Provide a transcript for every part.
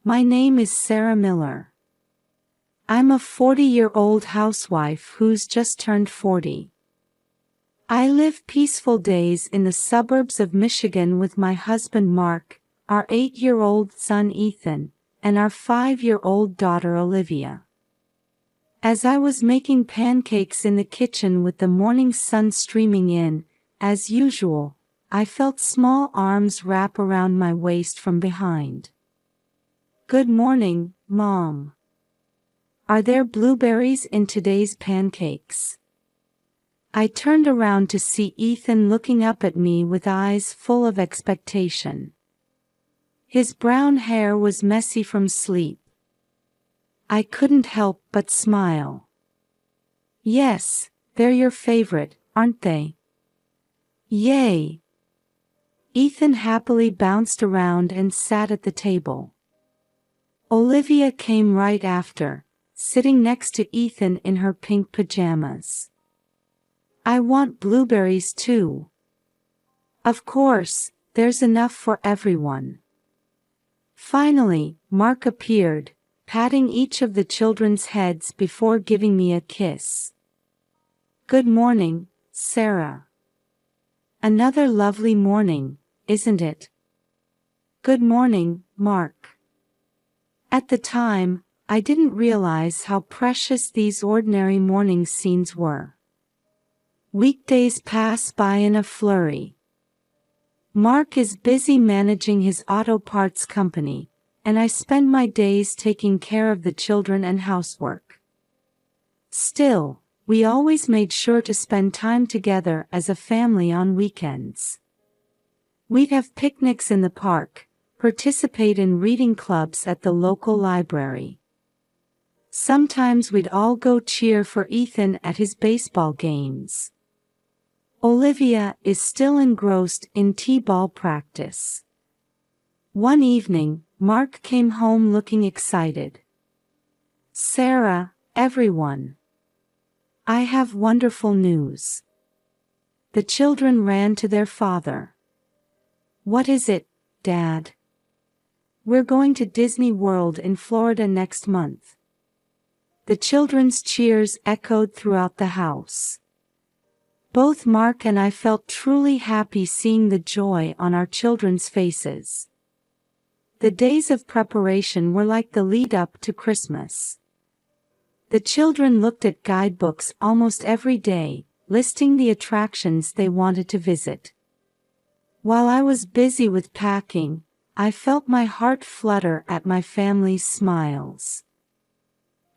My name is Sarah Miller. I'm a 40-year-old housewife who's just turned 40. I live peaceful days in the suburbs of Michigan with my husband Mark, our 8-year-old son Ethan, and our 5-year-old daughter Olivia. As I was making pancakes in the kitchen with the morning sun streaming in, as usual, I felt small arms wrap around my waist from behind. "Good morning, Mom. Are there blueberries in today's pancakes?" I turned around to see Ethan looking up at me with eyes full of expectation. His brown hair was messy from sleep. I couldn't help but smile. "Yes, they're your favorite, aren't they?" "Yay!" Ethan happily bounced around and sat at the table. Olivia came right after, sitting next to Ethan in her pink pajamas. "I want blueberries too." "Of course, there's enough for everyone." Finally, Mark appeared, patting each of the children's heads before giving me a kiss. "Good morning, Sarah. Another lovely morning, isn't it?" "Good morning, Mark." At the time, I didn't realize how precious these ordinary morning scenes were. Weekdays pass by in a flurry. Mark is busy managing his auto parts company, and I spend my days taking care of the children and housework. Still, we always made sure to spend time together as a family on weekends. We'd have picnics in the park, participate in reading clubs at the local library. Sometimes we'd all go cheer for Ethan at his baseball games. Olivia is still engrossed in t-ball practice. One evening, Mark came home looking excited. "Sarah, everyone. I have wonderful news." The children ran to their father. "What is it, Dad?" "We're going to Disney World in Florida next month." The children's cheers echoed throughout the house. Both Mark and I felt truly happy seeing the joy on our children's faces. The days of preparation were like the lead-up to Christmas. The children looked at guidebooks almost every day, listing the attractions they wanted to visit. While I was busy with packing, I felt my heart flutter at my family's smiles.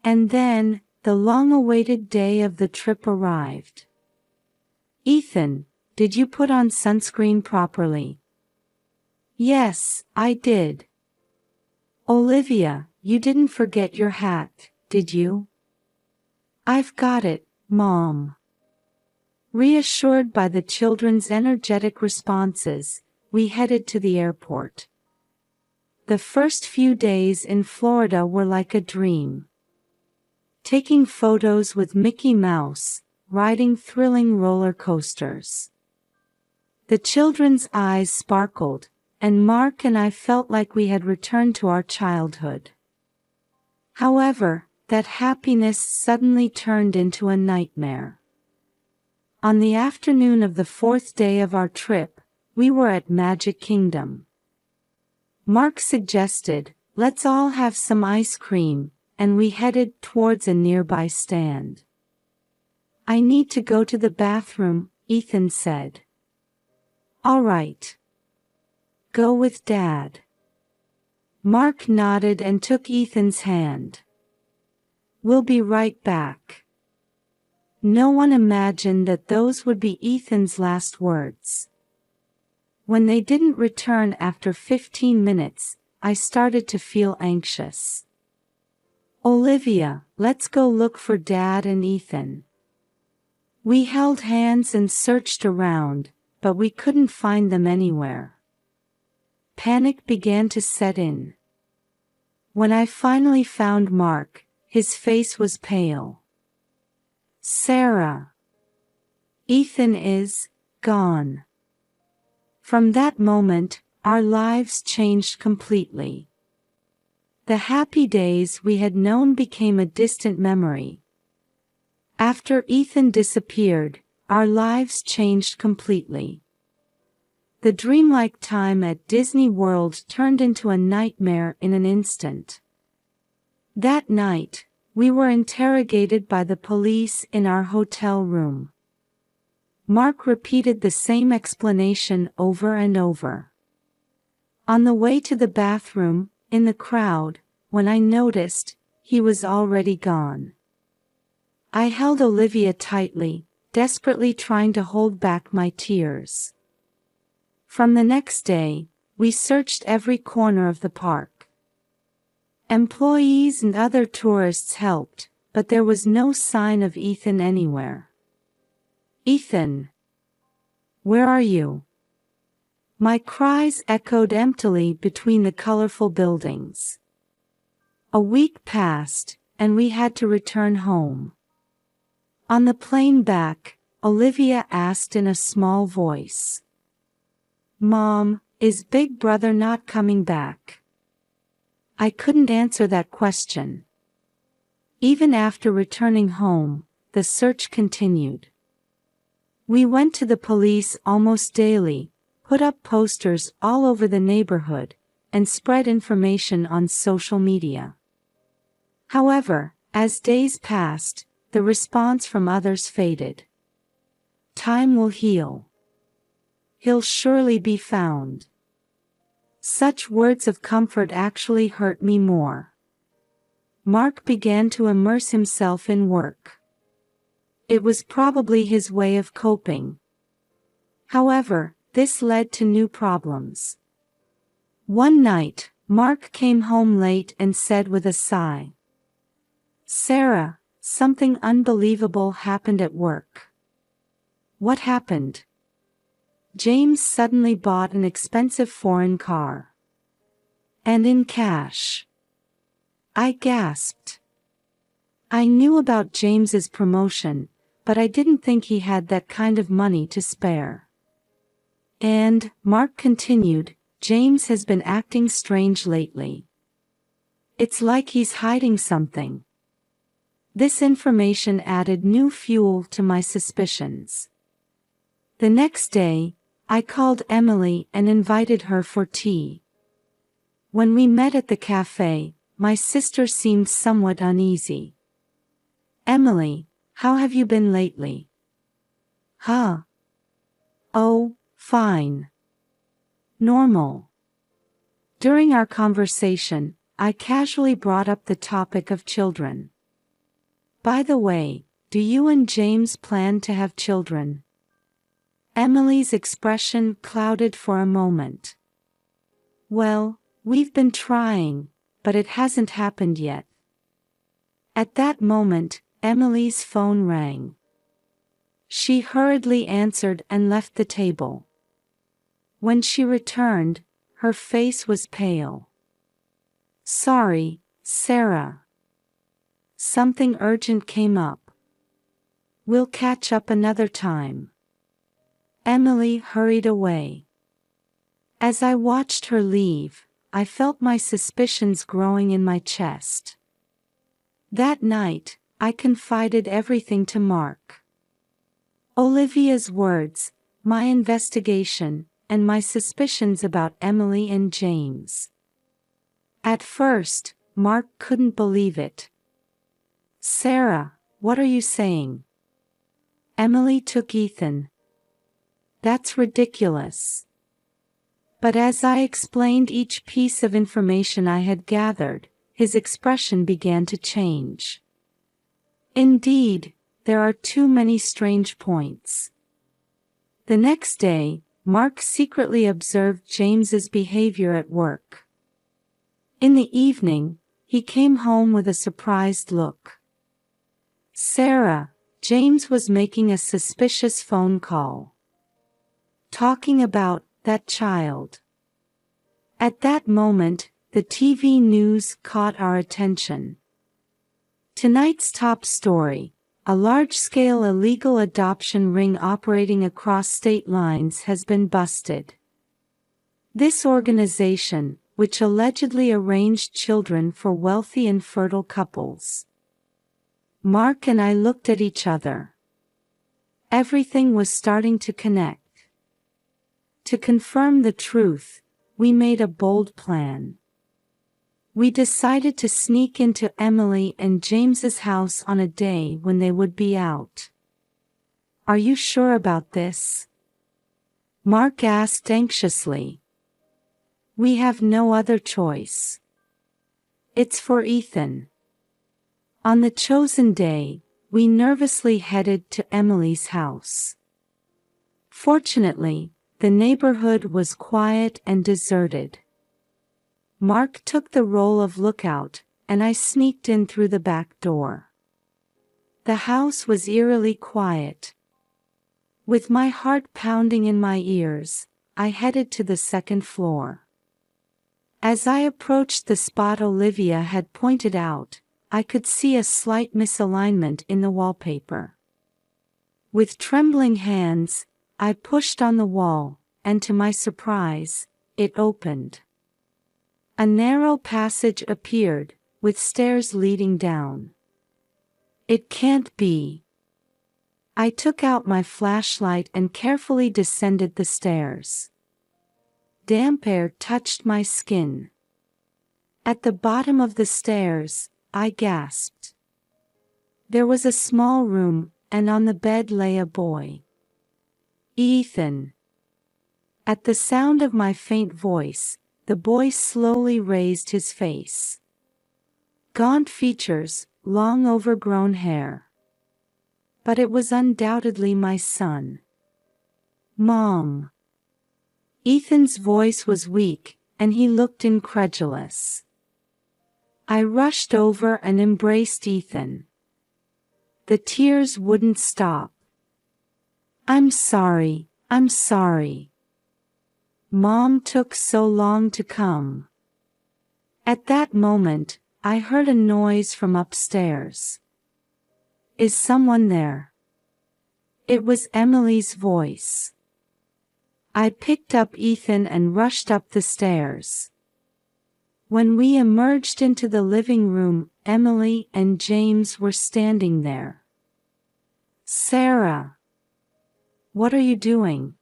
And then, the long-awaited day of the trip arrived. "Ethan, did you put on sunscreen properly?" "Yes, I did." "Olivia, you didn't forget your hat, did you?" "I've got it, Mom." Reassured by the children's energetic responses, we headed to the airport. The first few days in Florida were like a dream. Taking photos with Mickey Mouse, riding thrilling roller coasters. The children's eyes sparkled, and Mark and I felt like we had returned to our childhood. However, that happiness suddenly turned into a nightmare. On the afternoon of the 4th day of our trip, we were at Magic Kingdom. Mark suggested, "Let's all have some ice cream," and we headed towards a nearby stand. "I need to go to the bathroom," Ethan said. "All right. Go with Dad." Mark nodded and took Ethan's hand. "We'll be right back." No one imagined that those would be Ethan's last words. When they didn't return after 15 minutes, I started to feel anxious. "Olivia, let's go look for Dad and Ethan." We held hands and searched around, but we couldn't find them anywhere. Panic began to set in. When I finally found Mark, his face was pale. "Sarah. Ethan is gone." From that moment, our lives changed completely. The happy days we had known became a distant memory. After Ethan disappeared, our lives changed completely. The dreamlike time at Disney World turned into a nightmare in an instant. That night, we were interrogated by the police in our hotel room. Mark repeated the same explanation over and over. On the way to the bathroom, in the crowd, when I noticed, he was already gone. I held Olivia tightly, desperately trying to hold back my tears. From the next day, we searched every corner of the park. Employees and other tourists helped, but there was no sign of Ethan anywhere. Ethan! Where are you? My cries echoed emptily between the colorful buildings. A week passed, and we had to return home. On the plane back, Olivia asked in a small voice, "Mom, is Big Brother not coming back?" I couldn't answer that question. Even after returning home, the search continued. We went to the police almost daily, put up posters all over the neighborhood, and spread information on social media. However, as days passed, the response from others faded. Time will heal. He'll surely be found. Such words of comfort actually hurt me more. Mark began to immerse himself in work. It was probably his way of coping. However, this led to new problems. One night, Mark came home late and said with a sigh, "Sarah, something unbelievable happened at work." What happened? James suddenly bought an expensive foreign car. And in cash. I gasped. I knew about James's promotion, but I didn't think he had that kind of money to spare. And, Mark continued, James has been acting strange lately. It's like he's hiding something. This information added new fuel to my suspicions. The next day, I called Emily and invited her for tea. When we met at the cafe, my sister seemed somewhat uneasy. "Emily, how have you been lately?" "Huh? Oh, fine. Normal." During our conversation, I casually brought up the topic of children. "By the way, do you and James plan to have children?" Emily's expression clouded for a moment. "Well, we've been trying, but it hasn't happened yet." At that moment, Emily's phone rang. She hurriedly answered and left the table. When she returned, her face was pale. "Sorry, Sarah. Something urgent came up. We'll catch up another time." Emily hurried away. As I watched her leave, I felt my suspicions growing in my chest. That night, I confided everything to Mark. Olivia's words, my investigation, and my suspicions about Emily and James. At first, Mark couldn't believe it. "Sarah, what are you saying? Emily took Ethan. That's ridiculous." But as I explained each piece of information I had gathered, his expression began to change. Indeed, there are too many strange points. The next day, Mark secretly observed James's behavior at work. In the evening, he came home with a surprised look. "Sarah, James was making a suspicious phone call. Talking about that child." At that moment, the TV news caught our attention. Tonight's top story: a large-scale illegal adoption ring operating across state lines has been busted. This organization, which allegedly arranged children for wealthy and fertile couples. Mark and I looked at each other. Everything was starting to connect. To confirm the truth, we made a bold plan. We decided to sneak into Emily and James's house on a day when they would be out. "Are you sure about this?" Mark asked anxiously. "We have no other choice. It's for Ethan." On the chosen day, we nervously headed to Emily's house. Fortunately, the neighborhood was quiet and deserted. Mark took the role of lookout, and I sneaked in through the back door. The house was eerily quiet. With my heart pounding in my ears, I headed to the second floor. As I approached the spot Olivia had pointed out, I could see a slight misalignment in the wallpaper. With trembling hands, I pushed on the wall, and to my surprise, it opened. A narrow passage appeared, with stairs leading down. "It can't be." I took out my flashlight and carefully descended the stairs. Damp air touched my skin. At the bottom of the stairs, I gasped. There was a small room, and on the bed lay a boy. "Ethan." At the sound of my faint voice, the boy slowly raised his face. Gaunt features, long overgrown hair. But it was undoubtedly my son. "Mom." Ethan's voice was weak, and he looked incredulous. I rushed over and embraced Ethan. The tears wouldn't stop. I'm sorry. Mom took so long to come." At that moment, I heard a noise from upstairs. "Is someone there?" It was Emily's voice. I picked up Ethan and rushed up the stairs. When we emerged into the living room, Emily and James were standing there. "Sarah, what are you doing?"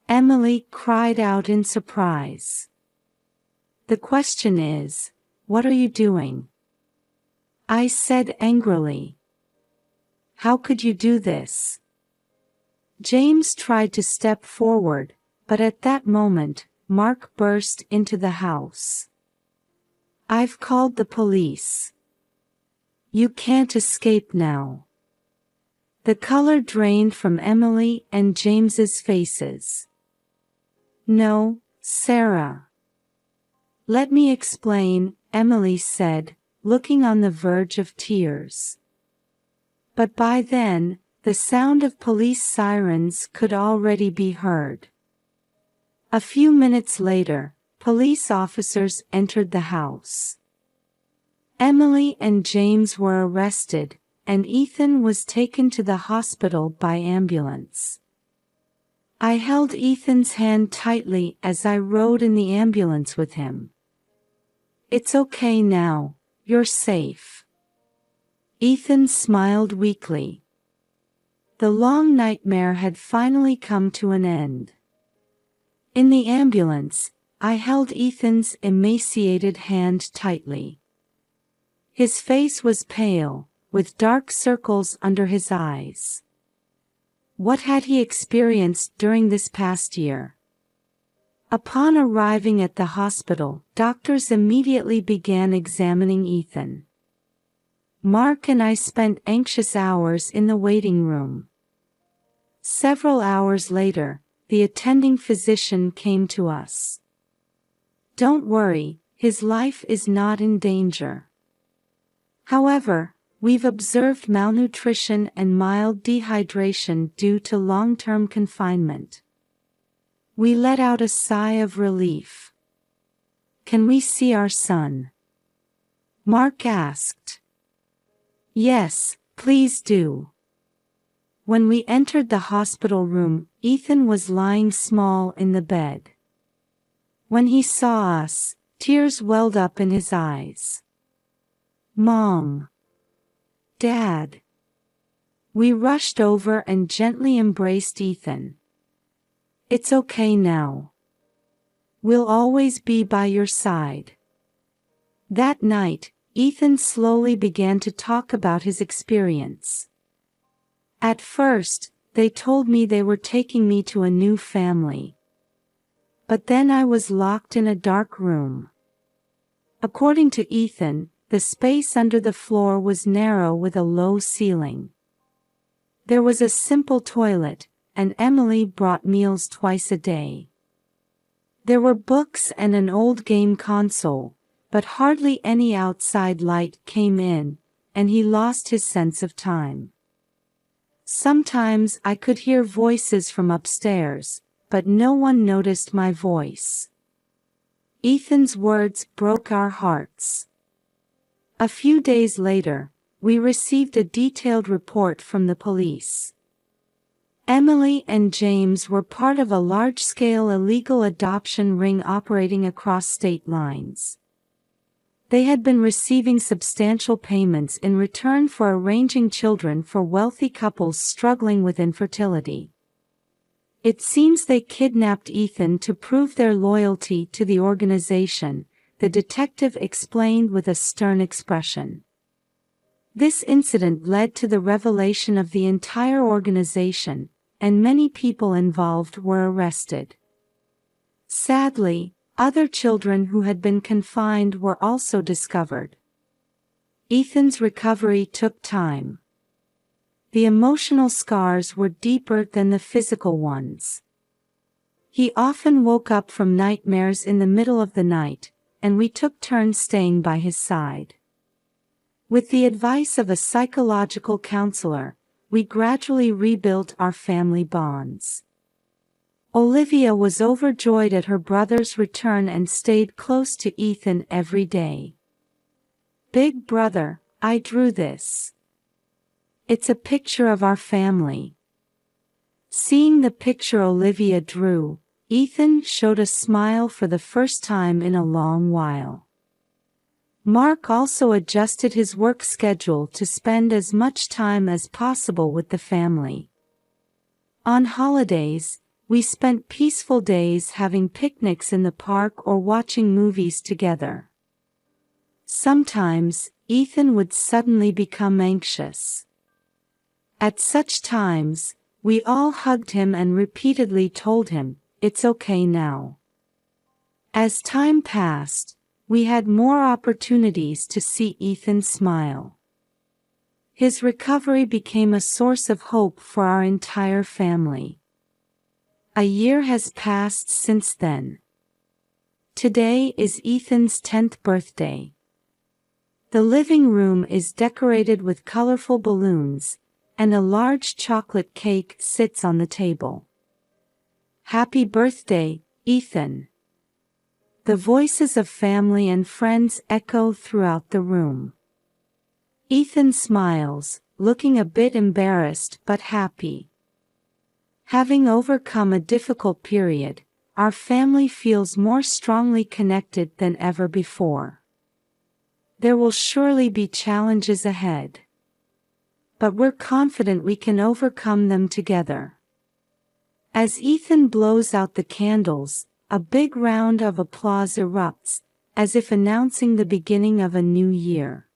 Emily cried out in surprise. "The question is, what are you doing?" I said angrily. "How could you do this?" James tried to step forward, but at that moment, Mark burst into the house. "I've called the police. You can't escape now." The color drained from Emily and James's faces. "No, Sarah." "Let me explain," Emily said, looking on the verge of tears. But by then, the sound of police sirens could already be heard. A few minutes later, police officers entered the house. Emily and James were arrested, and Ethan was taken to the hospital by ambulance. I held Ethan's hand tightly as I rode in the ambulance with him. "It's okay now, you're safe." Ethan smiled weakly. The long nightmare had finally come to an end. In the ambulance, I held Ethan's emaciated hand tightly. His face was pale, with dark circles under his eyes. What had he experienced during this past year? Upon arriving at the hospital, doctors immediately began examining Ethan. Mark and I spent anxious hours in the waiting room. Several hours later, the attending physician came to us. "Don't worry, his life is not in danger. However, we've observed malnutrition and mild dehydration due to long-term confinement." We let out a sigh of relief. "Can we see our son?" Mark asked. "Yes, please do." When we entered the hospital room, Ethan was lying small in the bed. When he saw us, tears welled up in his eyes. "Mom! Dad!" We rushed over and gently embraced Ethan. "It's okay now. We'll always be by your side." That night, Ethan slowly began to talk about his experience. At first, they told me they were taking me to a new family. But then I was locked in a dark room. According to Ethan, the space under the floor was narrow with a low ceiling. There was a simple toilet, and Emily brought meals twice a day. There were books and an old game console, but hardly any outside light came in, and he lost his sense of time. Sometimes I could hear voices from upstairs, but no one noticed my voice. Ethan's words broke our hearts. A few days later, we received a detailed report from the police. Emily and James were part of a large-scale illegal adoption ring operating across state lines. They had been receiving substantial payments in return for arranging children for wealthy couples struggling with infertility. It seems they kidnapped Ethan to prove their loyalty to the organization, the detective explained with a stern expression. This incident led to the revelation of the entire organization, and many people involved were arrested. Sadly, other children who had been confined were also discovered. Ethan's recovery took time. The emotional scars were deeper than the physical ones. He often woke up from nightmares in the middle of the night, and we took turns staying by his side. With the advice of a psychological counselor, we gradually rebuilt our family bonds. Olivia was overjoyed at her brother's return and stayed close to Ethan every day. "Big brother, I drew this. It's a picture of our family." Seeing the picture Olivia drew, Ethan showed a smile for the first time in a long while. Mark also adjusted his work schedule to spend as much time as possible with the family. On holidays, we spent peaceful days having picnics in the park or watching movies together. Sometimes, Ethan would suddenly become anxious. At such times, we all hugged him and repeatedly told him, "It's okay now." As time passed, we had more opportunities to see Ethan smile. His recovery became a source of hope for our entire family. A year has passed since then. Today is Ethan's 10th birthday. The living room is decorated with colorful balloons, and a large chocolate cake sits on the table. "Happy birthday, Ethan." The voices of family and friends echo throughout the room. Ethan smiles, looking a bit embarrassed but happy. Having overcome a difficult period, our family feels more strongly connected than ever before. There will surely be challenges ahead. But we're confident we can overcome them together. As Ethan blows out the candles, a big round of applause erupts, as if announcing the beginning of a new year.